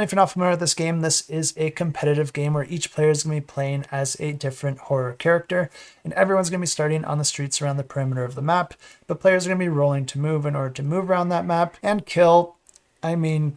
And if you're not familiar with this game, this is a competitive game where each player is going to be playing as a different horror character, and everyone's going to be starting on the streets around the perimeter of the map, but players are going to be rolling to move in order to move around that map and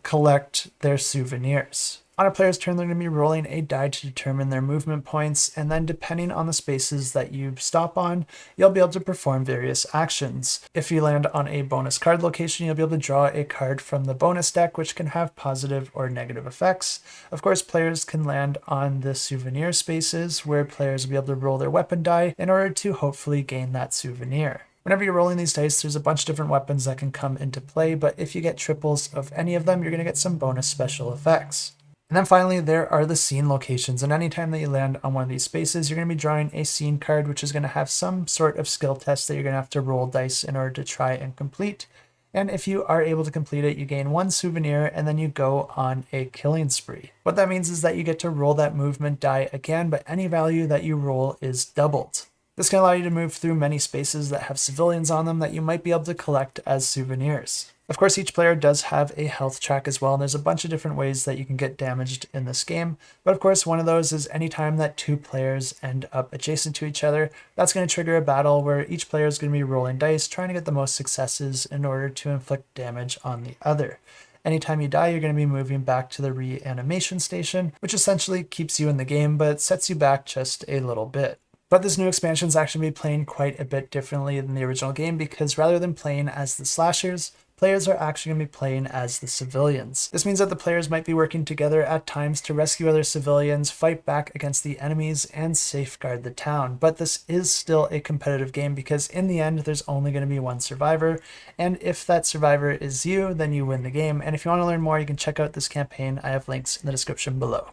collect their souvenirs. On a player's turn, they're going to be rolling a die to determine their movement points, and then depending on the spaces that you stop on, you'll be able to perform various actions. If you land on a bonus card location, you'll be able to draw a card from the bonus deck, which can have positive or negative effects. Of course, players can land on the souvenir spaces, where players will be able to roll their weapon die in order to hopefully gain that souvenir. Whenever you're rolling these dice, there's a bunch of different weapons that can come into play, but if you get triples of any of them, you're going to get some bonus special effects. And then finally, there are the scene locations, and anytime that you land on one of these spaces, you're going to be drawing a scene card, which is going to have some sort of skill test that you're going to have to roll dice in order to try and complete. And if you are able to complete it, you gain one souvenir, and then you go on a killing spree. What that means is that you get to roll that movement die again, but any value that you roll is doubled. This can allow you to move through many spaces that have civilians on them that you might be able to collect as souvenirs. Of course, each player does have a health track as well, and there's a bunch of different ways that you can get damaged in this game. But of course, one of those is anytime that two players end up adjacent to each other, that's going to trigger a battle where each player is going to be rolling dice, trying to get the most successes in order to inflict damage on the other. Anytime you die, you're going to be moving back to the reanimation station, which essentially keeps you in the game, but sets you back just a little bit. But this new expansion is actually going to be playing quite a bit differently than the original game, because rather than playing as the slashers, players are actually going to be playing as the civilians. This means that the players might be working together at times to rescue other civilians, fight back against the enemies, and safeguard the town. But this is still a competitive game because in the end, there's only going to be one survivor. And if that survivor is you, then you win the game. And if you want to learn more, you can check out this campaign. I have links in the description below.